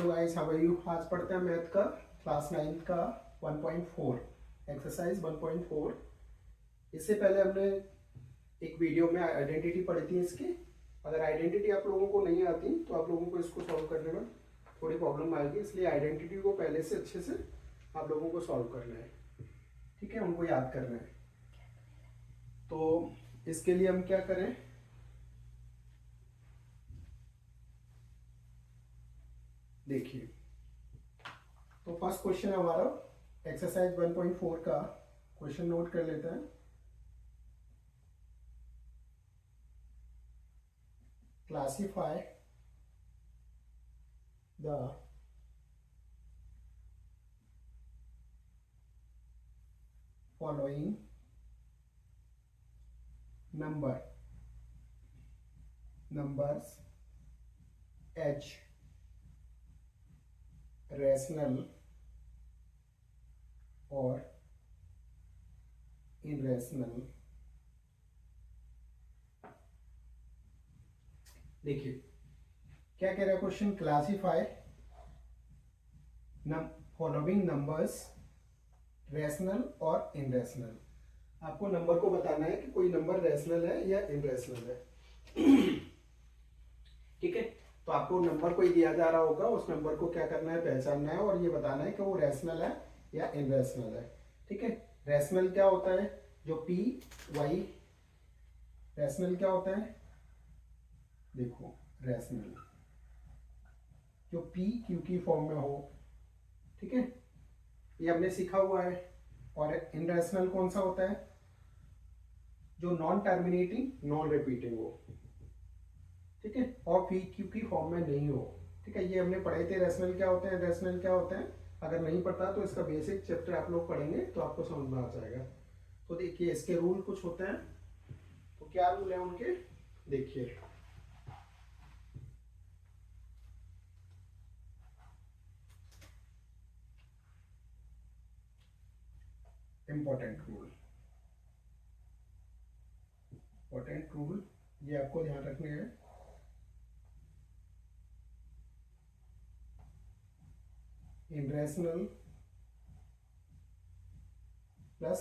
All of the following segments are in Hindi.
Hello guys, how are you. आज पढ़ते हैं मैथ का क्लास 9 का 1.4 एक्सरसाइज 1.4। इससे पहले हमने एक वीडियो में आइडेंटिटी पढ़ी थी इसकी। अगर आइडेंटिटी आप लोगों को नहीं आती तो आप लोगों को इसको सॉल्व करने में थोड़ी प्रॉब्लम आएगी, इसलिए आइडेंटिटी को पहले से अच्छे से आप लोगों को सॉल्व करना है। ठीक है, उनको याद करना है। तो इसके लिए हम क्या करें, देखिए। तो फर्स्ट क्वेश्चन है हमारा एक्सरसाइज 1.4 का। क्वेश्चन नोट कर लेते हैं। Classify the following numbers H rational और इनरैशनल। देखिए क्या कह रहा है question, classify following numbers rational और इनरैशनल। आपको नंबर को बताना है कि कोई नंबर रैशनल है या इनरैशनल है। ठीक है, तो आपको नंबर कोई दिया जा रहा होगा, उस नंबर को क्या करना है, पहचानना है और ये बताना है कि वो रैशनल है या इनरैशनल है। ठीक है, रैशनल क्या होता है, जो पी वाई रैशनल क्या होता है, देखो रैशनल जो पी क्यू की फॉर्म में हो। ठीक है, ये हमने सीखा हुआ है। और इनरैशनल कौन सा होता है, जो नॉन टर्मिनेटिंग नॉन रिपीटिंग हो। ठीक है, और पी क्यू की फॉर्म में नहीं हो। ठीक है, ये हमने पढ़े थे रैशनल क्या होते हैं, रैशनल क्या होते हैं। अगर नहीं पढ़ता तो इसका बेसिक चैप्टर आप लोग पढ़ेंगे तो आपको समझ में आ जाएगा। तो देखिए इसके रूल कुछ होते हैं। तो क्या रूल है उनके, देखिए। इंपॉर्टेंट रूल ये आपको ध्यान रखने हैं। इनरैशनल प्लस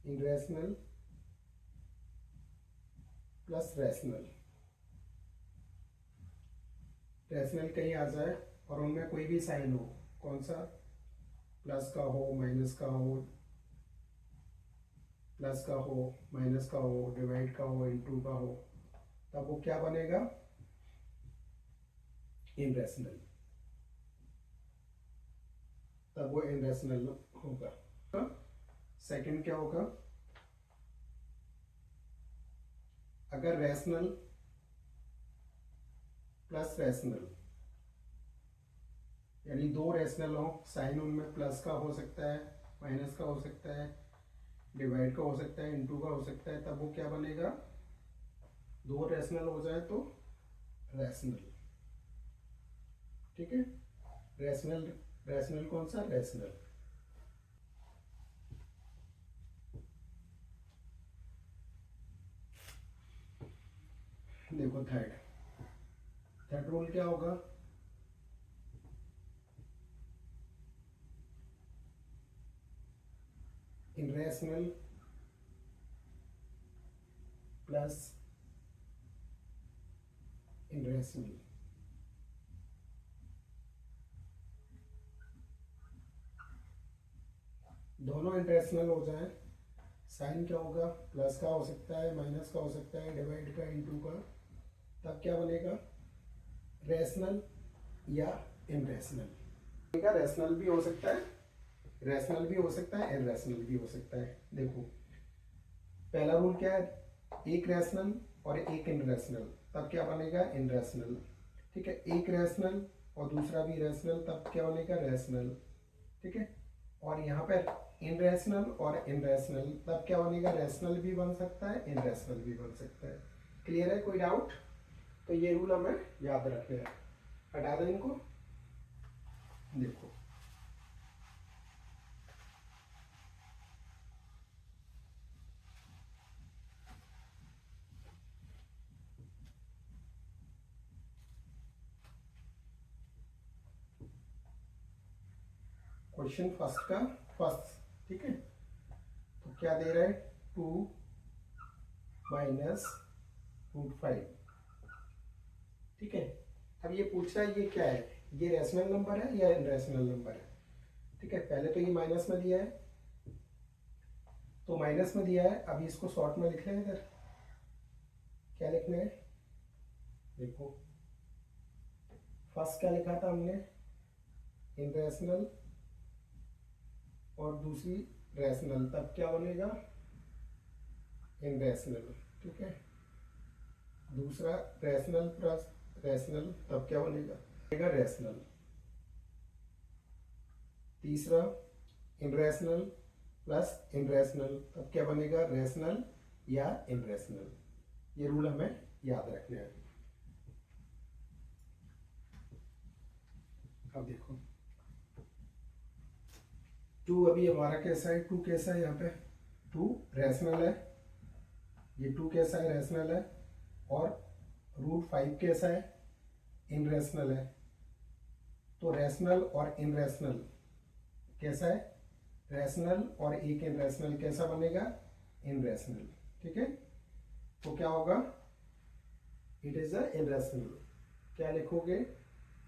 इनरैशनल प्लस रैशनल। रैशनल कहीं आ जाए और उनमें कोई भी साइन हो, कौन सा, प्लस का हो, माइनस का हो, प्लस का हो, माइनस का हो, डिवाइड का हो, इनटू का हो, तब वो क्या बनेगा, इनरैशनल। तब वो इनरैशनल होगा। सेकंड क्या होगा, अगर रैशनल प्लस रैशनल यानी दो रैशनल हो, साइन उनमें प्लस का हो सकता है, माइनस का हो सकता है, डिवाइड का हो सकता है, इनटू का हो सकता है, तब वो क्या बनेगा, दो रैशनल हो जाए तो रैशनल। ठीक है, रैशनल रैशनल कौन सा, रैशनल। देखो थर्ड रूल क्या होगा, इनरैशनल प्लस इनरैशनल। दोनों इनरैशनल हो जाए, साइन क्या होगा, प्लस का हो सकता है, माइनस का हो सकता है, डिवाइड का, इनटू का, तब क्या बनेगा, रैशनल या इनरैशनल। रैशनल भी हो सकता है, रैशनल भी हो सकता है, इनरैशनल भी हो सकता है। देखो पहला रूल क्या है, एक रैशनल और एक इनरैशनल, तब क्या बनेगा, इनरैशनल। ठीक है, एक रैशनल और दूसरा भी रैशनल, तब क्या बनेगा, रैशनल। ठीक है, और यहाँ पर इनरैशनल और इनरैशनल, तब क्या बनेगा, रैशनल भी बन सकता है, इनरैशनल भी बन सकता है। क्लियर है, कोई डाउट। तो ये रूल हमें याद रखने हैं। हटा दें इनको। देखो क्वेश्चन फर्स्ट का फर्स्ट, ठीक है। तो क्या दे रहा है, 2 माइनस √5, ठीक है। अब ये पूछ रहा है ये क्या है, ये रैशनल नंबर है या इनरैशनल नंबर है, ठीक है। पहले तो ये माइनस में दिया है, तो माइनस में दिया है, अभी इसको शॉर्ट में लिख लें। इधर क्या लिखना है, देखो फर्स्ट क्या लिखा था हमने, इनरैशनल, और दूसरी रैशनल, तब क्या बनेगा, इनरैशनल, ठीक है। दूसरा रैशनल प्लस रैशनल, तब क्या बनेगा, रैशनल। तीसरा इनरैशनल प्लस इनरैशनल, तब क्या बनेगा, रैशनल या इनरैशनल। ये रूल हमें याद रखना है। अब देखो 2 अभी हमारा कैसा है, 2 कैसा है, यहाँ पे 2 रैशनल है, ये 2 कैसा है, रैशनल है, और √5 कैसा है, इनरैशनल है। तो रैशनल और इनरैशनल कैसा है, रैशनल और एक इनरैशनल कैसा बनेगा, इनरैशनल, ठीक है। तो क्या होगा, इट इज अ इनरैशनल। क्या लिखोगे,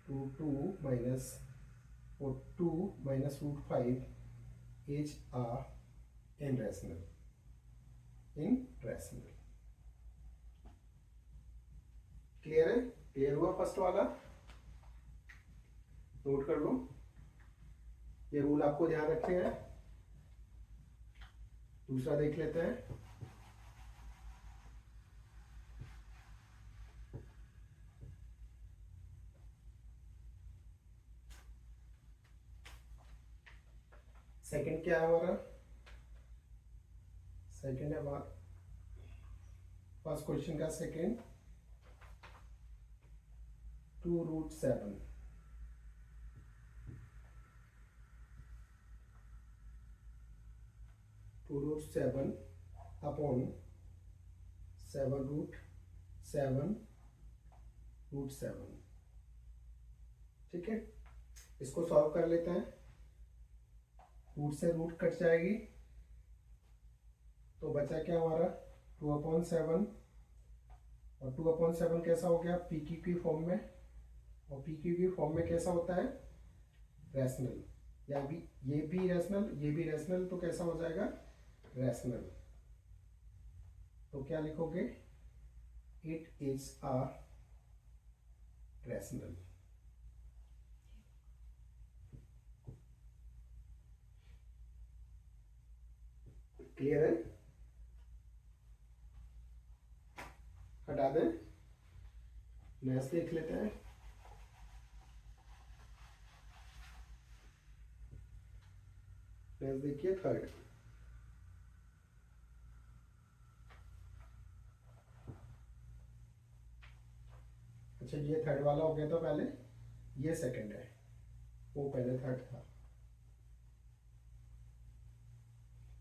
2 माइनस √5 इज अ इनरैशनल, इनरैशनल। क्लियर है, क्लियर हुआ फर्स्ट वाला, नोट कर लो, ये रूल आपको ध्यान रखने हैं। दूसरा देख लेते हैं, सेकंड क्या है हमारा, सेकंड है हमारा फर्स्ट क्वेश्चन का सेकंड, 2√7, 2√7 अपॉन 7√7 ठीक है। इसको सॉल्व कर लेते हैं, रूट से रूट कट जाएगी, तो बचा क्या हमारा, 2/7, और 2/7 कैसा हो गया, पी क्यू की फॉर्म में, और पी क्यू की फॉर्म में कैसा होता है, रैशनल, या भी ये भी रैशनल, ये भी रैशनल, तो कैसा हो जाएगा, रैशनल। तो क्या लिखोगे, it is a rational. Clear है, हटा दें, नेक्स्ट देख लेते हैं। नेक्स्ट देखिए थर्ड, अच्छा ये थर्ड वाला हो गया, तो पहले ये सेकंड है, वो पहले थर्ड था।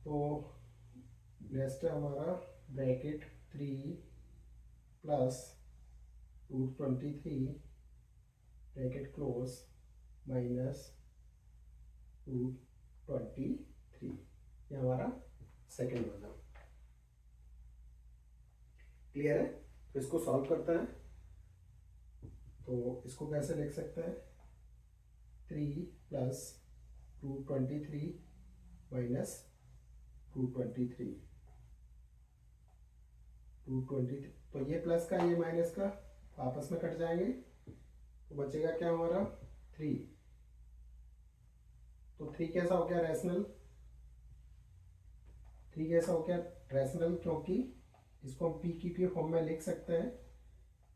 तो नेक्स्ट है हमारा bracket 3 plus √23 bracket close minus √23, ये हमारा सेकंड वाला। क्लियर है, तो इसको सॉल्व करते हैं। तो इसको कैसे लिख सकते हैं, 3 प्लस √23 माइनस √23, तो ये प्लस का ये माइनस का आपस में कट जाएंगे, तो बचेगा क्या हमारा 3। तो 3 कैसा हो गया, रैशनल, 3 कैसा हो गया, रैशनल, क्योंकि इसको हम पी की फॉर्म में लिख सकते हैं,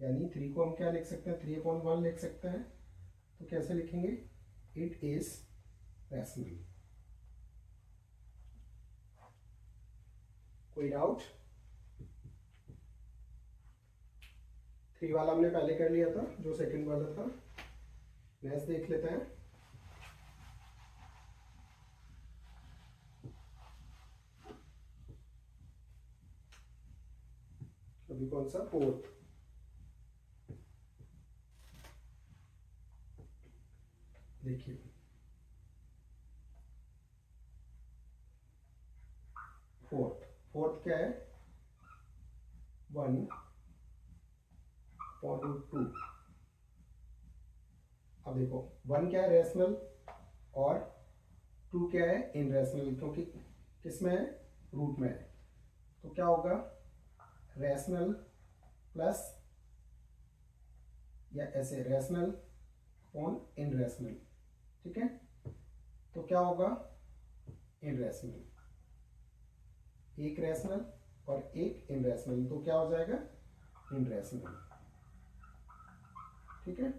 यानी 3 को हम क्या लिख सकते हैं, 3/1 लिख सकते हैं। तो कैसे लिखेंगे, इट इज रैशनल। कोई डाउट, 3 वाला हमने पहले कर लिया था, जो सेकंड वाला था। नेक्स्ट देख लेते हैं, अभी कौन सा, फोर्थ। देखिए फोर्थ, फोर्थ क्या है 1/√2। अब देखो 1 क्या है रैशनल और 2 क्या है इनरेशनल, क्योंकि किसमें है रूट में है। तो क्या होगा रैशनल प्लस या ऐसे रैशनल अपॉन इनरेशनल, ठीक है। तो क्या होगा इनरेशनल, एक रैशनल और एक इनरेशनल, तो क्या हो जाएगा इनरेशनल, ठीक है।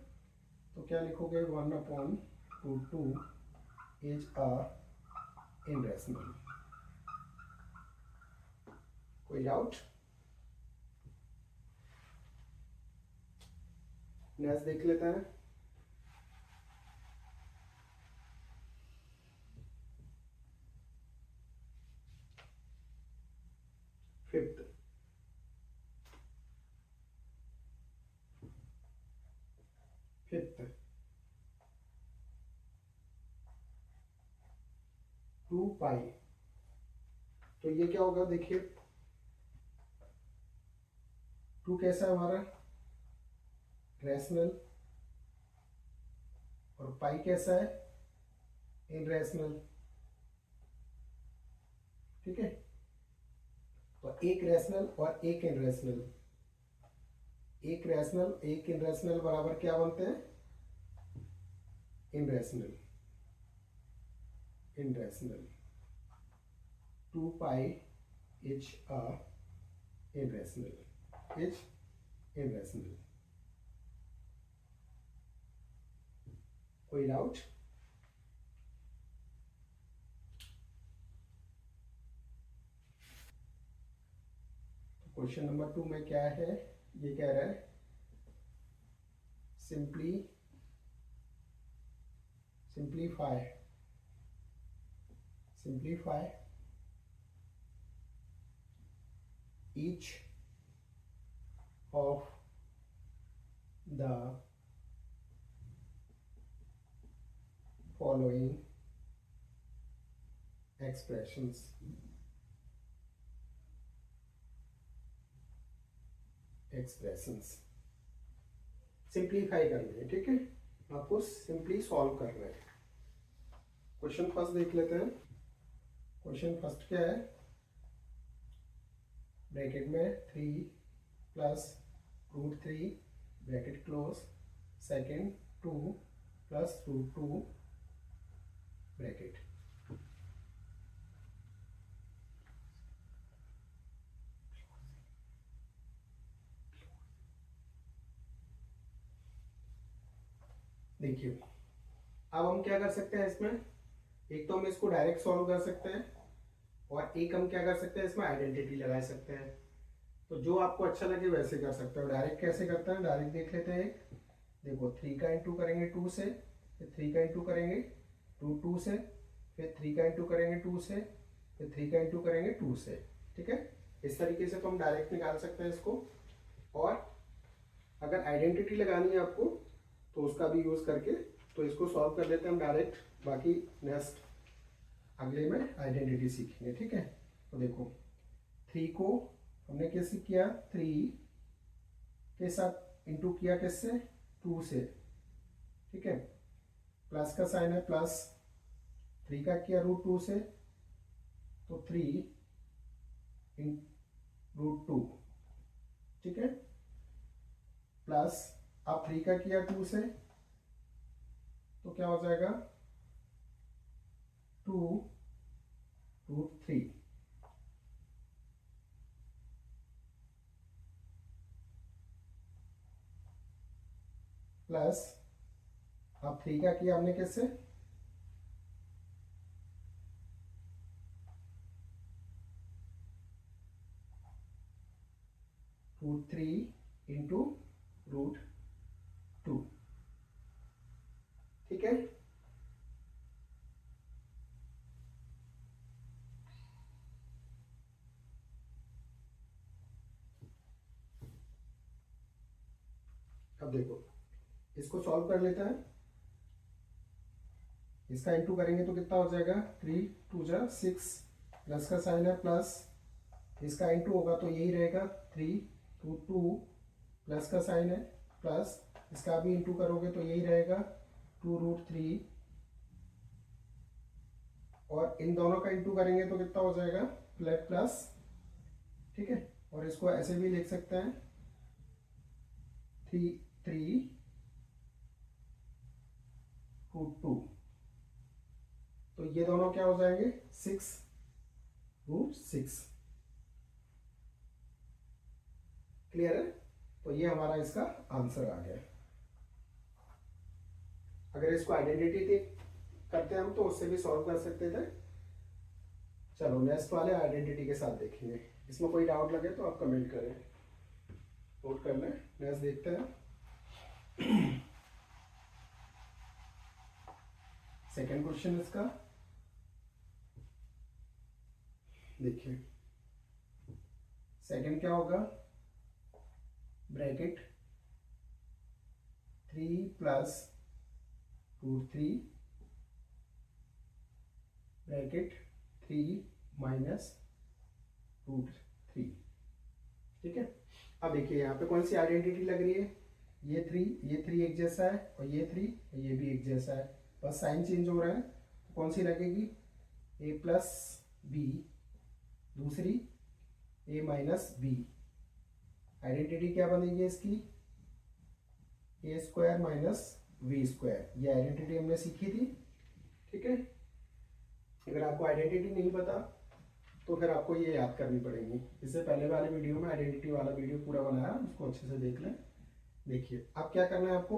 तो क्या लिखोगे 1/√2 इज अ इनरेशनल। कोई डाउट? नेक्स्ट देख लेते हैं। फिफ्थ, फिफ्थ 2 पाई। तो ये क्या होगा देखिए 2 कैसा है हमारा रैशनल और पाई कैसा है इनरेशनल, ठीक है। तो एक रैशनल और एक इनरेशनल, एक रैशनल एक इनरेशनल बराबर क्या बनते हैं इनरेशनल, इनरेशनल 2 पाई इज अ इनरेशनल, इज इनरेशनल। कोई डाउट? क्वेश्चन नंबर 2 में क्या है, ये कह रहा है simplify each of the following expressions। Simplify करना है, ठीक है। आपको सिंपली सॉल्व करना है। क्वेश्चन फर्स्ट देख लेते हैं। क्वेश्चन फर्स्ट क्या है, ब्रैकेट में 3 plus √3 bracket close, second 2 plus √2 bracket. देखिए अब हम क्या कर सकते हैं इसमें, एक तो हम इसको डायरेक्ट सॉल्व कर सकते हैं और एक हम क्या कर सकते हैं इसमें आइडेंटिटी लगा सकते हैं। तो जो आपको अच्छा लगे वैसे कर सकते हो। डायरेक्ट कैसे करते हैं, डायरेक्ट देख लेते हैं। देखो 3 का इंटू करेंगे 2 से, फिर 3 का इंटू करेंगे 2 से, फिर 3 का इंटू करेंगे 2 से, फिर 3 का इंटू करेंगे 2 से, ठीक है। इस तरीके से तो हम डायरेक्ट निकाल सकते हैं इसको। और अगर आइडेंटिटी लगानी है आपको तो उसका भी यूज करके तो इसको सॉल्व कर लेते हैं हम डायरेक्ट। बाकी नेक्स्ट अगले में आइडेंटिटी सीखेंगे, ठीक है। तो देखो 3 को हमने कैसे किया, 3 के साथ इंटू किया किससे 2 से, ठीक है। प्लस का साइन है प्लस, 3 का किया √2 से तो 3 इन √2, ठीक है। प्लस अब 3 का किया 2 से तो क्या हो जाएगा 2√3, प्लस अब 3 का किया हमने किससे √3 इंटू √2, ठीक है। अब देखो इसको सॉल्व कर लेते हैं। इसका इंटू करेंगे तो कितना हो जाएगा 3 2 जा 6, प्लस का साइन है प्लस, इसका इंटू होगा तो यही रहेगा 3 रूट 2, प्लस का साइन है प्लस, इसका भी इंटू करोगे तो यही रहेगा 2 रूट 3, और इन दोनों का इंटू करेंगे तो कितना हो जाएगा प्लस, ठीक है। और इसको ऐसे भी लिख सकते हैं 3 रूट 2, तो ये दोनों क्या हो जाएंगे 6 रूट 6। क्लियर है? तो ये हमारा इसका आंसर आ गया। अगर इसको आइडेंटिटी करते हैं हम तो उससे भी सॉल्व कर सकते थे। चलो नेक्स्ट वाले आइडेंटिटी के साथ देखेंगे। इसमें कोई डाउट लगे तो आप कमेंट करें, नोट कर लें। नेक्स्ट देखते हैं सेकंड क्वेश्चन इसका। देखिए सेकंड क्या होगा, ब्रैकेट 3 प्लस √3 ब्रैकेट 3 माइनस √3, ठीक है। अब देखिए यहाँ पे कौन सी आइडेंटिटी लग रही है, ये 3 एक जैसा है और ये 3 ये भी एक जैसा है, बस साइन चेंज हो रहा है। तो कौन सी लगेगी, a प्लस बी, दूसरी a माइनस बी। आइडेंटिटी क्या बनेगी इसकी, a square minus v square. ये आइडेंटिटी हमने सीखी थी, ठीक है। अगर आपको आइडेंटिटी नहीं पता तो फिर आपको ये याद करनी पड़ेगी। इससे पहले वाले वीडियो में आइडेंटिटी वाला वीडियो पूरा बनाया, उसको अच्छे से देख लें। देखिए अब क्या करना है आपको,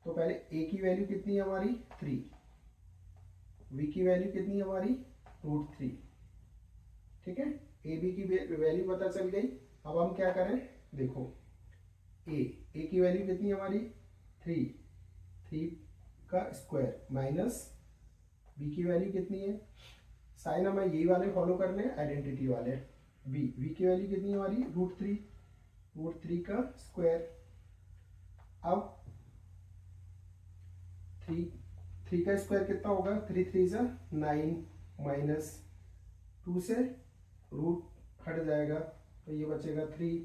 तो पहले a की वैल्यू कितनी है हमारी 3, v की वैल्यू कितनी है हमारी √3, ठीक है। a b की वैल्यू पता चल गई। अब हम क्या करें, देखो a की वैल्यू कितनी है हमारी 3 का स्क्वायर माइनस b की वैल्यू कितनी है, साइन हमें यही वाले फॉलो करने हैं, आइडेंटिटी वाले। v की वैल्यू कितनी है हमारी √3 का स्क्वायर। अब 3 का स्क्वायर कितना होगा, 3 3 जा 9, माइनस 2 से रूट हट जाएगा तो ये बचेगा 3,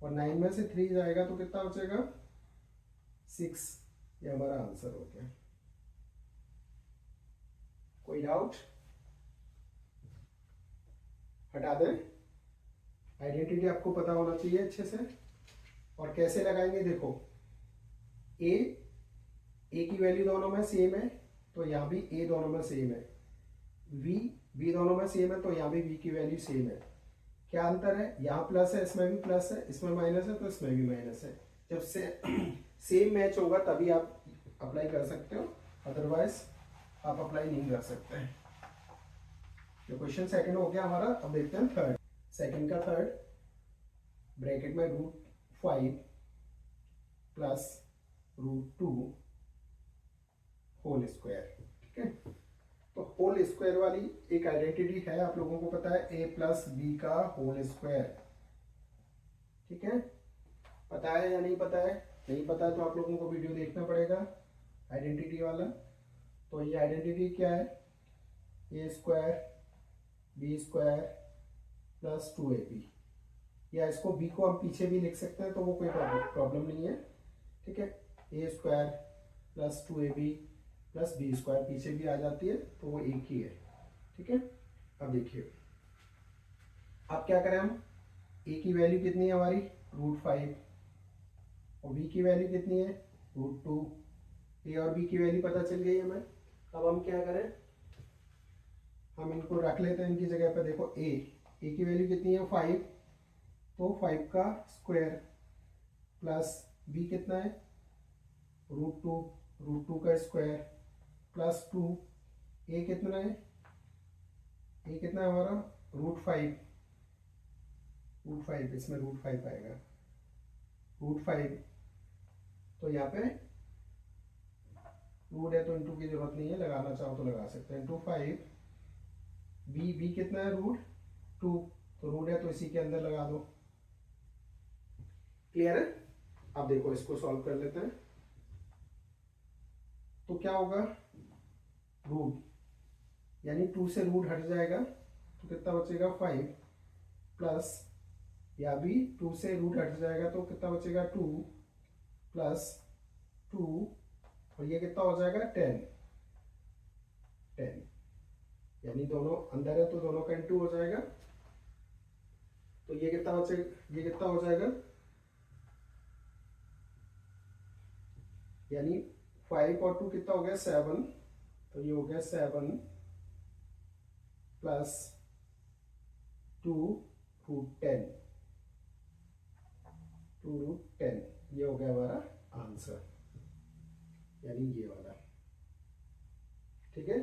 और 9 में से 3 जाएगा तो कितना बचेगा 6। ये हमारा आंसर हो गया। कोई डाउट, हटा दें। आइडेंटिटी आपको पता होना चाहिए अच्छे से। और कैसे लगाएंगे, देखो a की वैल्यू दोनों में सेम है तो यहाँ भी a दोनों में सेम है, b दोनों में सेम है तो यहाँ भी b की वैल्यू सेम है। क्या अंतर है, यहाँ प्लस है इसमें भी प्लस है, इसमें माइनस है तो इसमें भी माइनस है। जब से सेम मैच होगा तभी आप अप्लाई कर सकते हो, अदरवाइज आप अप्लाई नहीं कर सकते हैं। तो क्वेश्चन सेकंड हो गया हमारा। अब देखते हैं थर्ड। सेकंड का थर्ड, ब्रैकेट में √5 प्लस √2 होल स्क्वायर, ठीक है। तो होल स्क्वायर वाली एक आइडेंटिटी है, आप लोगों को पता है, a प्लस बी का होल स्क्वायर, ठीक है। पता है या नहीं पता है, नहीं पता है तो आप लोगों को वीडियो देखना पड़ेगा आइडेंटिटी वाला। तो ये आइडेंटिटी क्या है, a square B square plus 2ab, या इसको b को हम पीछे भी लिख सकते हैं तो वो कोई प्रॉब्लम नहीं है, ठीक है। a square plus 2ab plus B square पीछे भी आ जाती है तो वो एक ही है, ठीक है। अब देखिए अब क्या करें हम, a की वैल्यू कितनी है हमारी √5 और b की वैल्यू कितनी है √2। a और b की वैल्यू पता चल गई हमें। अब हम क्या करें, हम इनको रख लेते हैं इनकी जगह पर। देखो a की वैल्यू कितनी है 5, तो 5 का स्क्वायर प्लस b कितना है √2 का स्क्वायर प्लस 2, a कितना है, a कितना है हमारा √5, इसमें √5 आएगा √5। तो यहाँ पे रूट है तो इंटू की जरूरत नहीं है, लगाना चाहो तो लगा सकते हैं, इंटू 5। b कितना है √2, तो रूट है तो इसी के अंदर लगा दो। क्लियर है? अब देखो इसको सॉल्व कर लेते हैं। तो क्या होगा, रूट यानी 2 से रूट हट जाएगा तो कितना बचेगा 5 प्लस, या भी 2 से रूट हट जाएगा तो कितना बचेगा 2 प्लस 2, और ये कितना हो जाएगा 10, यानी दोनों अंदर है तो दोनों का इंटू हो जाएगा। तो ये कितना बचेगा, ये कितना हो जाएगा, यानी 5 और 2 कितना हो गया 7, तो ये हो गया 7 प्लस 2 रूट 10, 2 रूट 10, ये हो गया हमारा आंसर, यानी ये वाला। ठीक है,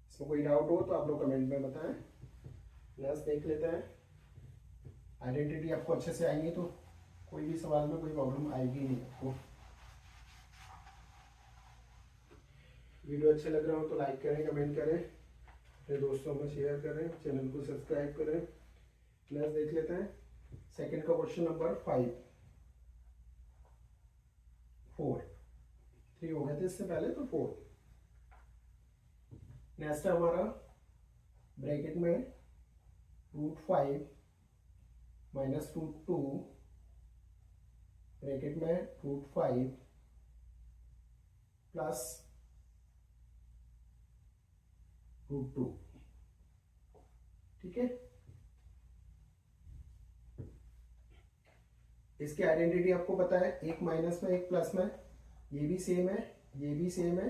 इसमें कोई डाउट हो तो आप लोग कमेंट में बताएं। नेक्स्ट देख लेते हैं। आइडेंटिटी आपको अच्छे से आएंगी तो कोई भी सवाल में कोई प्रॉब्लम आएगी नहीं आपको। वीडियो अच्छा लग रहा हो तो लाइक करें, कमेंट करें, अपने दोस्तों में शेयर करें, चैनल को सब्सक्राइब करें। नेक्स्ट देख लेते हैं। सेकंड का क्वेश्चन नंबर 5, 4, 3 हो गए थे इससे पहले, तो 4। नेक्स्ट है हमारा ब्रैकेट में √5 माइनस √2, ब्रैकेट में √5 प्लस √2। ठीक है, इसकी आइडेंटिटी आपको पता है, एक माइनस में एक प्लस में, ये भी सेम है, ये भी सेम है,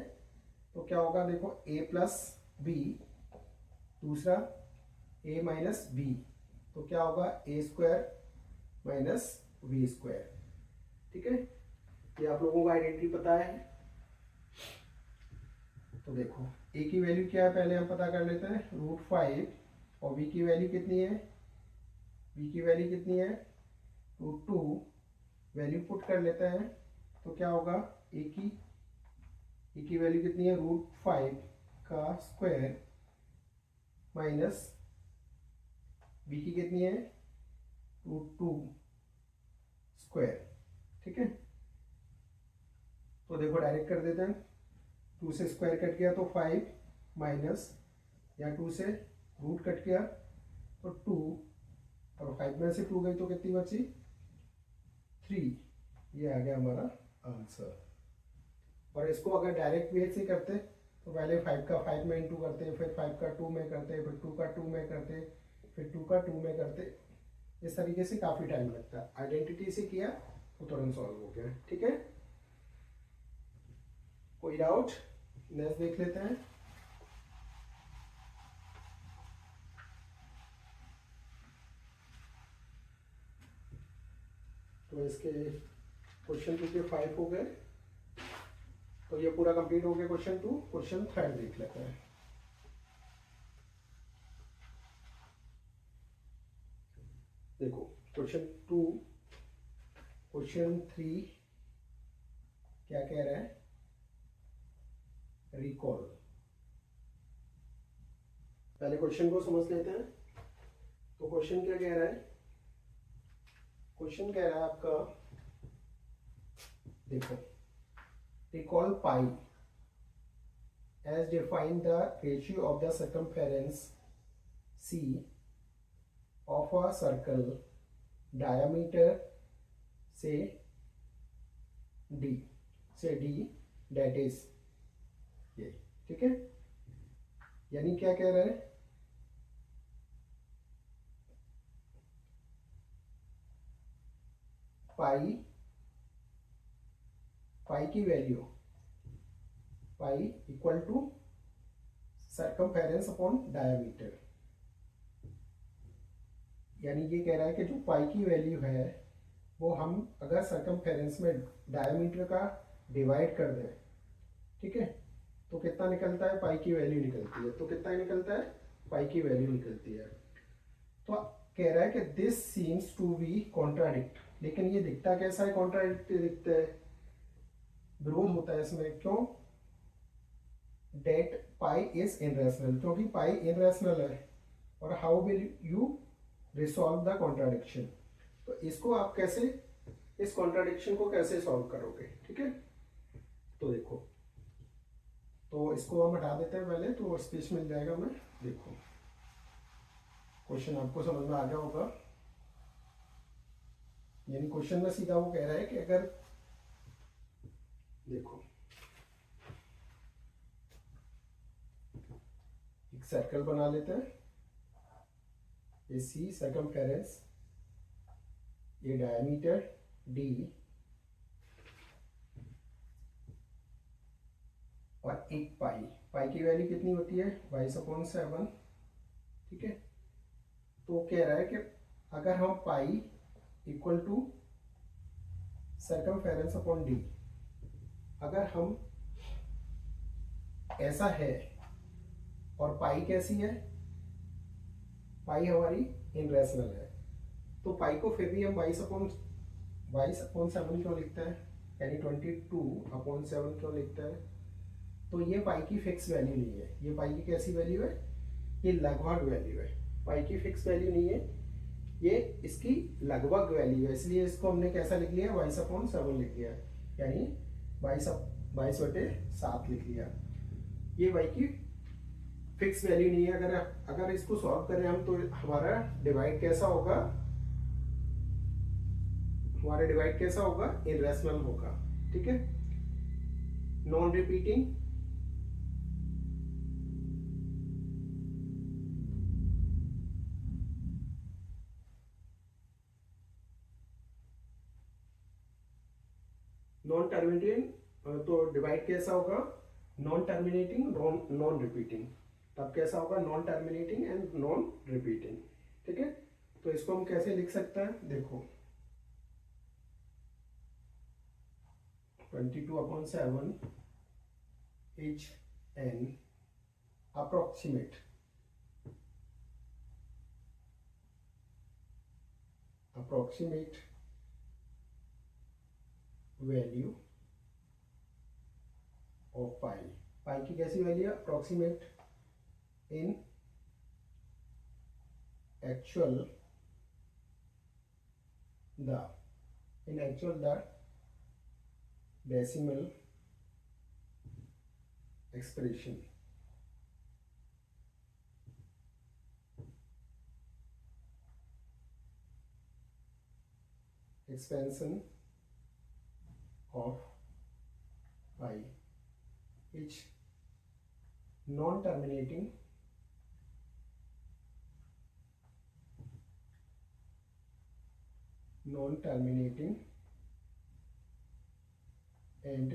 तो क्या होगा देखो a प्लस बी, दूसरा a माइनस बी, तो क्या होगा a square minus B square. ठीक है, ये आप लोगों को आइडेंटिटी पता है। तो देखो a की वैल्यू क्या है पहले हम पता कर लेते हैं, √5, और b की वैल्यू कितनी है, b की वैल्यू कितनी है √2, वैल्यू पुट कर लेते हैं तो क्या होगा a की वैल्यू कितनी है √5 का स्क्वायर माइनस b की कितनी है √2 स्क्वायर। ठीक है, तो देखो डायरेक्ट कर देते हैं, 2 से स्क्वायर कट गया तो 5 माइनस, या 2 से रूट कट गया तो 2, और 5 में से 2 गई तो कितनी बची 3, ये आ गया हमारा आंसर। और इसको अगर डायरेक्ट वे से करते तो पहले 5 का 5 में इंटू करते, फिर 5 का 2 में करते, फिर 2 का 2 में करते, फिर 2 का 2 में करते, इस तरीके से काफ़ी टाइम लगता है। आइडेंटिटी से किया तो तुरंत सॉल्व हो गया। ठीक है, कोई डाउट? नेक्स्ट देख लेते हैं। तो इसके क्वेश्चन 2 के 5 हो गए, तो ये पूरा कंप्लीट हो गया क्वेश्चन 2। क्वेश्चन 3 देख लेते हैं। देखो क्वेश्चन 2, क्वेश्चन 3 क्या कह रहा है, रिकॉल। पहले क्वेश्चन को समझ लेते हैं। तो क्वेश्चन क्या कह रहा है, क्वेश्चन कह रहा है आपका, देखो recall pi as define the ratio of the circumference c of a circle diameter say d that is ये। ठीक है, यानी क्या कह रहा है, पाई की value, pi equal to circumference upon diameter. यानी ये कह रहा है कि जो पाई की वैल्यू है वो हम अगर सर्कमफेरेंस में डायमीटर का डिवाइड कर दें, ठीक है, तो कितना निकलता है, पाई की वैल्यू निकलती है। तो कितना निकलता है, पाई की वैल्यू निकलती है। तो कह रहा है कि this seems to be contradict, लेकिन ये दिखता कैसा है, कॉन्ट्राडिक्ट दिखता है, विरोध होता है इसमें। क्यों, डेट पाई इज इनरेशनल, क्योंकि पाई इनरेशनल है। और how will you resolve the contradiction, तो इसको आप कैसे, इस कॉन्ट्राडिक्शन को कैसे सॉल्व करोगे। ठीक है, तो देखो, तो इसको हम हटा देते हैं पहले, तो स्पेस मिल जाएगा हमें। देखो क्वेश्चन आपको समझ में आ गया होगा। यानी क्वेश्चन में सीधा वो कह रहा है कि अगर देखो एक सर्कल बना लेते हैं, ये सी सर्कमफेरेंस, ये डायमीटर डी और एक पाई। पाई की वैल्यू कितनी होती है 22/7। ठीक है, तो कह रहा है कि अगर हम pi equal to circumference upon D, अगर हम ऐसा है और पाई कैसी है, पाई हमारी इनरेशनल है, तो पाई को फिर भी हम 22/7 क्यों लिखते हैं, यानी 22/7 क्यों लिखते हैं। तो ये पाई की फिक्स वैल्यू नहीं है, ये पाई की कैसी वैल्यू है, ये लगभग वैल्यू है। पाई की फिक्स वैल्यू नहीं है, ये इसकी लगभग वैल्यू है, इसलिए इसको हमने कैसा लिख लिया 22/7 लिख लिया, यानी 22/7 लिख लिया। ये पाई की फिक्स वैल्यू नहीं है। अगर इसको सॉल्व करें हम तो हमारा डिवाइड कैसा होगा, हमारा डिवाइड कैसा होगा, इरेशनल होगा। ठीक है, नॉन रिपीटिंग, नॉन टर्मिनेटिंग, तो डिवाइड कैसा होगा, नॉन टर्मिनेटिंग नॉन रिपीटिंग। तब कैसा होगा, non terminating and non repeating. ठीक है, तो इसको हम कैसे लिख सकते हैं, देखो 22/7 is an approximate value of pi. Pi की कैसी वैल्यू है, approximate in actual the decimal expression. expansion of pi is non-terminating and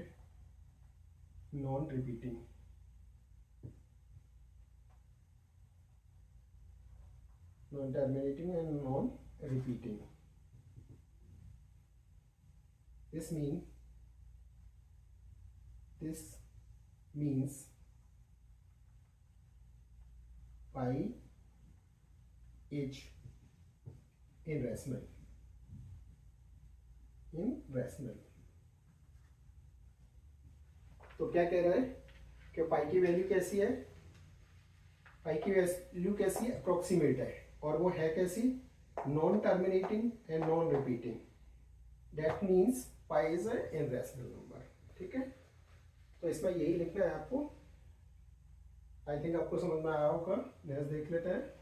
non-repeating। non-terminating and non-repeating। This means pi is irrational। तो क्या कह रहा है कि पाई की वैल्यू कैसी है, पाई की वैल्यू कैसी है, अप्रोक्सीमेट है, और वो है कैसी, non terminating and non repeating. That means pi is a irrational number. ठीक है, तो इसमें यही लिखना है आपको। आई थिंक आपको समझ में आया होगा। नेक्स्ट देख लेते हैं।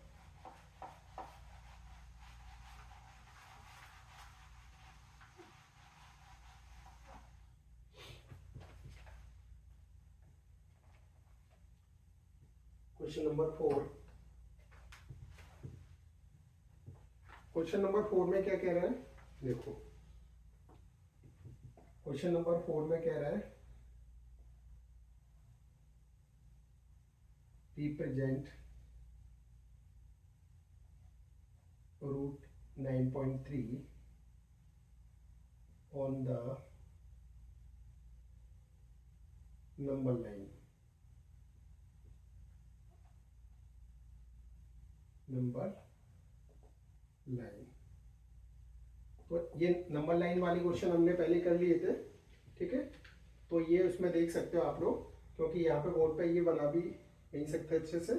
Question number 4। क्वेश्चन नंबर 4 में क्या कह रहा है, देखो क्वेश्चन नंबर 4 में कह रहा है represent √9.3 on the number line। तो ये नंबर लाइन वाली क्वेश्चन हमने पहले कर लिए थे। ठीक है, तो ये उसमें देख सकते हो आप लोग, क्योंकि यहाँ पे बोर्ड पे ये बना भी नहीं सकते अच्छे से,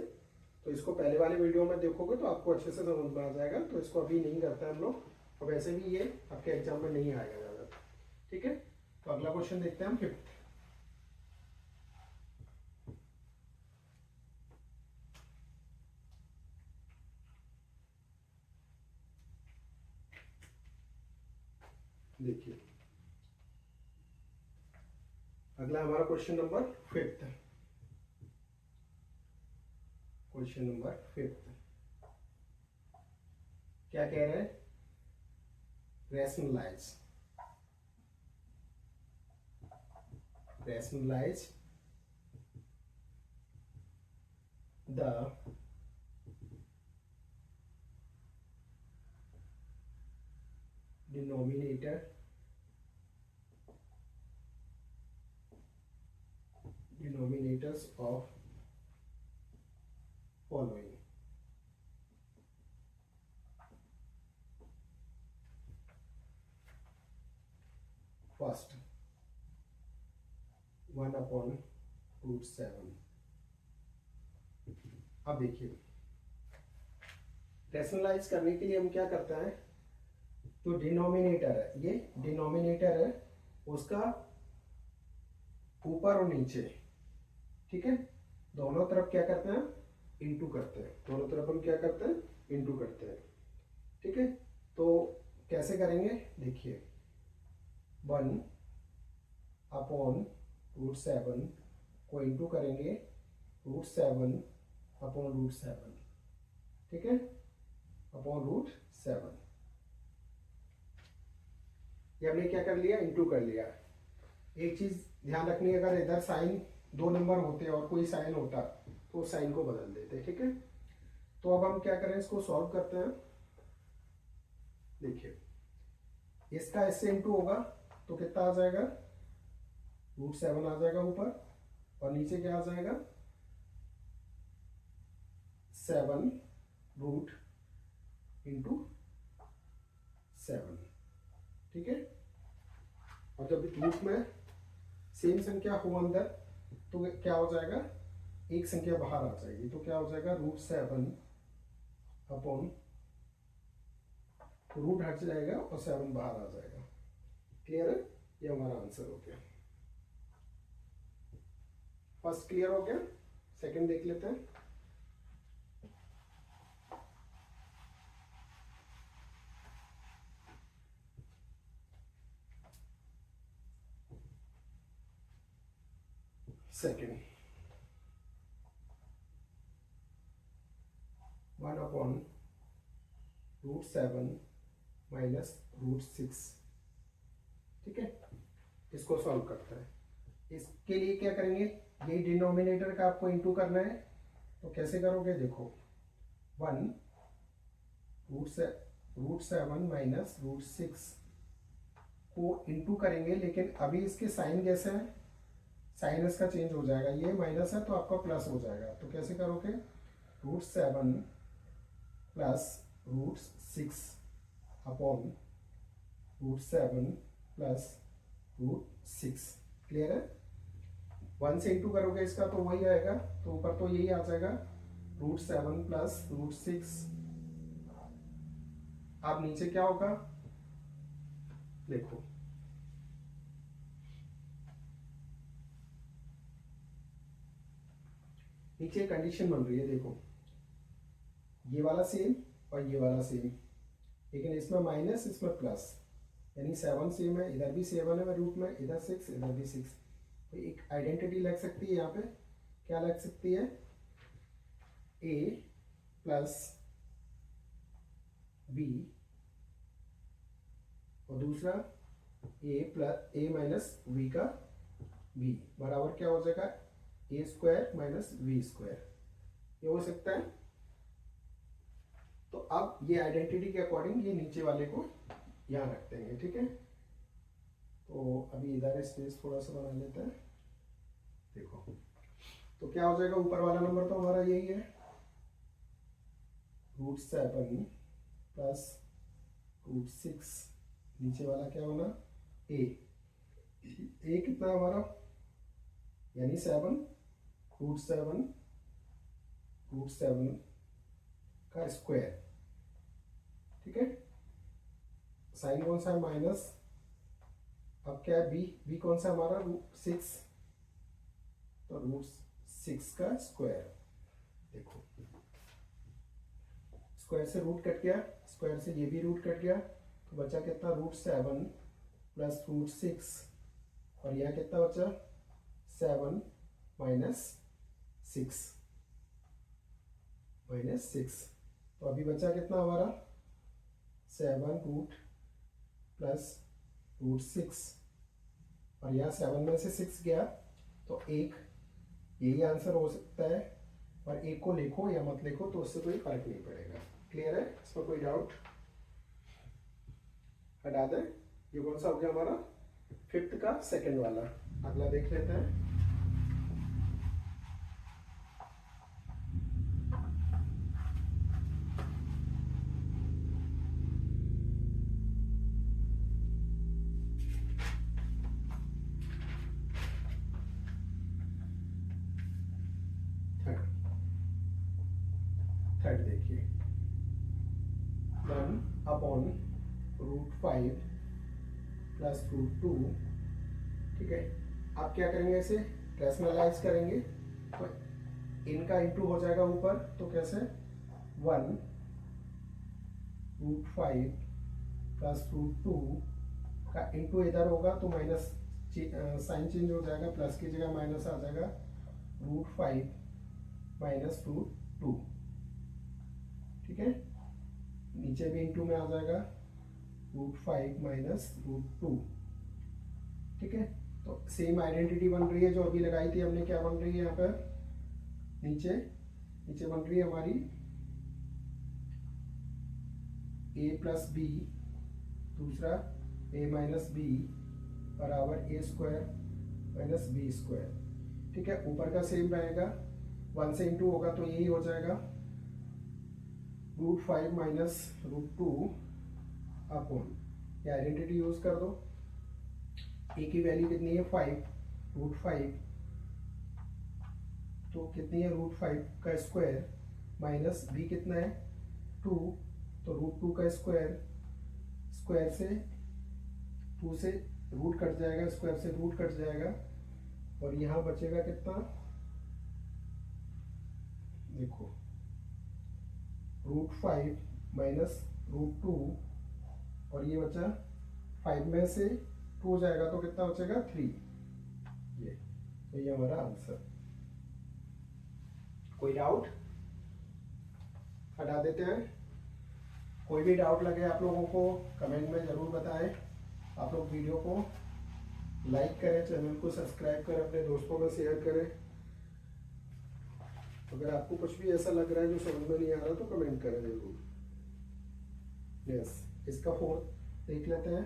तो इसको पहले वाले वीडियो में देखोगे तो आपको अच्छे से समझ में आ जाएगा। तो इसको अभी नहीं करते हम लोग, और वैसे भी ये आपके एग्जाम में नहीं आएगा ज़्यादा। ठीक है, तो अगला क्वेश्चन देखते हैं हम 5th। देखिए अगला हमारा question number 5th। Question number 5th क्या कह रहे हैं? Rationalize the denominators of following। First 1/√7। अब देखिए रैशनलाइज करने के लिए हम क्या करते हैं, जो डिनोमिनेटर है, ये डिनोमिनेटर है, उसका ऊपर और नीचे, ठीक है, दोनों तरफ क्या करते हैं, इंटू करते हैं। दोनों तरफ हम क्या करते हैं, इंटू करते हैं, ठीक है। तो कैसे करेंगे, देखिए 1/√7 को इंटू करेंगे √7/√7, ठीक है, /√7। ये हमने क्या कर लिया, इंटू कर लिया। एक चीज ध्यान रखनी है, अगर इधर साइन 2 नंबर होते और कोई साइन होता तो साइन को बदल देते, ठीक है। तो अब हम क्या करें, इसको सॉल्व करते हैं। देखिए इसका इससे इंटू होगा तो कितना आ जाएगा, √7 आ जाएगा ऊपर, और नीचे क्या आ जाएगा, 7√7, ठीक है। और जब रूट में सेम संख्या हो अंदर तो क्या हो जाएगा, एक संख्या बाहर आ जाएगी, तो क्या हो जाएगा, √7 अपॉन रूट हट जाएगा और 7 बाहर आ जाएगा। क्लियर है, ये हमारा आंसर हो गया। फर्स्ट क्लियर हो गया, सेकंड देख लेते हैं। सेकंड 1/√7 माइनस √6, ठीक है। इसको सॉल्व करते हैं। इसके लिए क्या करेंगे, यही डिनोमिनेटर का आपको इंटू करना है, तो कैसे करोगे, देखो 1/√7 माइनस √6 को इंटू करेंगे, लेकिन अभी इसके साइन कैसे हैं, साइन इसका चेंज हो जाएगा, ये माइनस है तो आपका प्लस हो जाएगा। तो कैसे करोगे, √7 प्लस √6 अपॉन √7 प्लस √6। क्लियर है, 1 से इंटू करोगे इसका तो वही आएगा, तो ऊपर तो यही आ जाएगा, √7 प्लस √6। अब नीचे क्या होगा, देखो नीचे कंडीशन बन रही है, देखो ये वाला सेम और ये वाला सेम, लेकिन इसमें माइनस इसमें प्लस, यानी 7 सेम है, इधर भी 7 है रूट में, इधर 6 इधर भी 6। तो एक आइडेंटिटी लग सकती है यहाँ पे, क्या लग सकती है, a प्लस b और दूसरा a माइनस v का v बराबर क्या हो जाएगा, a² माइनस v², ये हो सकता है। तो अब ये आइडेंटिटी के अकॉर्डिंग ये नीचे वाले को यहाँ रख देंगे, ठीक है। तो अभी इधर स्पेस थोड़ा सा बना लेते हैं, देखो तो क्या हो जाएगा, ऊपर वाला नंबर तो हमारा यही है, √7 प्लस √6, नीचे वाला क्या होना, a कितना हमारा, यानी 7 √7 का स्क्वायर, ठीक है। साइन कौन सा है, माइनस, अब क्या है, b कौन सा हमारा, √6, तो √6 का स्क्वायर। देखो स्क्वायर से रूट कट गया, स्क्वायर से ये भी रूट कट गया, तो बचा कितना, √7 प्लस रूट 6 और यह कितना बचा 7 माइनस 6 तो अभी बचा कितना हमारा 7 रूट प्लस रूट 6 और यहाँ 7 में से 6 गया तो 1, यही आंसर हो सकता है। और 1 को लिखो या मत लिखो तो उससे कोई फर्क नहीं पड़ेगा। क्लियर है, इसमें कोई डाउट? हटा दें। ये कौन सा हो गया हमारा 5th का सेकंड वाला। अगला देख लेते हैं। थर्ड देखिए 1/√5 प्लस √2। ठीक है, आप क्या करेंगे, इसे रैशनलाइज करेंगे तो इनका इंटू हो जाएगा ऊपर, तो कैसे 1√5 प्लस √2 का इंटू इधर होगा तो माइनस साइन चेंज हो जाएगा, प्लस की जगह माइनस आ जाएगा √5 माइनस √2। ठीक है, नीचे भी इंटू में आ जाएगा √5 माइनस √2। ठीक है, तो सेम आइडेंटिटी बन रही है जो अभी लगाई थी हमने। क्या बन रही है यहाँ पर नीचे बन रही है हमारी a प्लस बी, दूसरा a माइनस बी बराबर a² माइनस b²। ठीक है, ऊपर का सेम रहेगा, 1 से इंटू होगा तो यही हो जाएगा √5 माइनस √2 अपॉन, ये आइडेंटिटी यूज कर दो। ए की वैल्यू कितनी है 5, √5 तो कितनी है √5 का स्क्वायर माइनस बी कितना है 2 तो √2 का स्क्वायर से 2 से रूट कट जाएगा, स्क्वायर से रूट कट जाएगा और यहाँ बचेगा कितना, देखो √5 माइनस √2 और ये बचा 5 में से 2 हो जाएगा तो कितना बचेगा 3। ये तो ये हमारा आंसर। कोई डाउट? हटा देते हैं। कोई भी डाउट लगे आप लोगों को कमेंट में ज़रूर बताएं। आप लोग वीडियो को लाइक करें, चैनल को सब्सक्राइब करें, अपने दोस्तों में शेयर करें। अगर आपको कुछ भी ऐसा लग रहा है जो समझ में नहीं आ रहा तो कमेंट करें जरूर। यस, इसका 4th देख लेते हैं।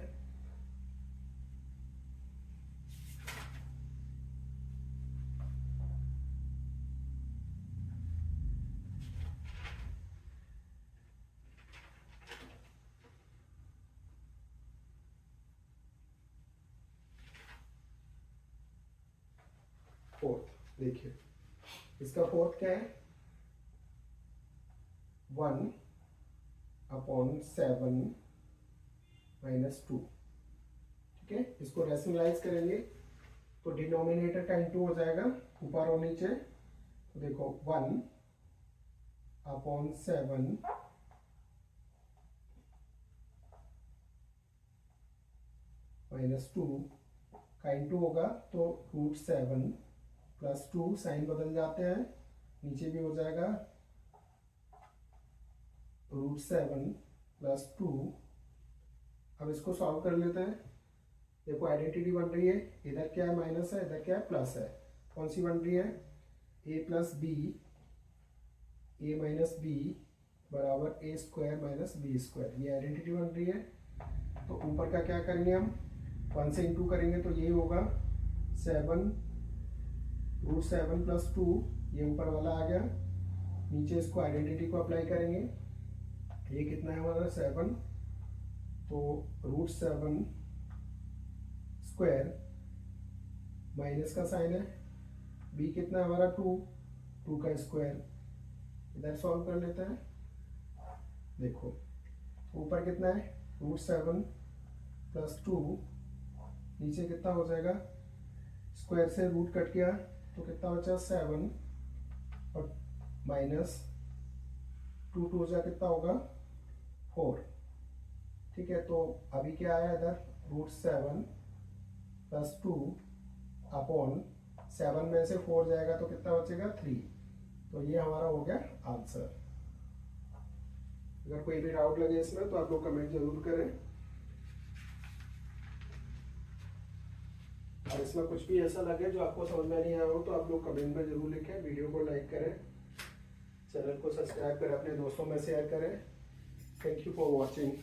देखिए इसका 4th क्या है 1/7 माइनस 2। ठीक है, इसको रैशनलाइज करेंगे तो डिनोमिनेटर का इंटू हो जाएगा ऊपर और नीचे। तो देखो 1/7 माइनस 2 का इंटू होगा तो √7 प्लस 2, साइन बदल जाते हैं, नीचे भी हो जाएगा √7 प्लस 2। अब इसको सॉल्व कर लेते हैं। देखो आइडेंटिटी बन रही है, इधर क्या है माइनस है, इधर क्या है प्लस है। कौन सी बन रही है a plus B, a minus B बराबर a² माइनस b²। ये आइडेंटिटी बन रही है। तो ऊपर का क्या करेंगे हम 1 से इंटू करेंगे तो यही होगा 7 √7 प्लस 2, ये ऊपर वाला आ गया। नीचे इसको आइडेंटिटी को अप्लाई करेंगे। ये कितना है हमारा 7 तो √7 स्क्वायर माइनस का साइन है, b कितना है हमारा 2 का स्क्वायर। इधर सॉल्व कर लेते हैं। देखो ऊपर कितना है √7 प्लस 2, नीचे कितना हो जाएगा, स्क्वायर से रूट कट गया तो कितना बचा 7 और माइनस 2 हो जाए कितना होगा 4। ठीक ठीक है, तो अभी क्या आया इधर, √7 + 2 अपॉन 7 में से 4 जाएगा तो कितना बचेगा 3। तो ये हमारा हो गया आंसर। अगर कोई भी डाउट लगे इसमें तो आप लोग कमेंट जरूर करें, और इसमें कुछ भी ऐसा लगे जो आपको समझ में नहीं आया हो तो आप लोग कमेंट में जरूर लिखें। वीडियो को लाइक करें, चैनल को सब्सक्राइब करें, अपने दोस्तों में शेयर करें। Thank you for watching.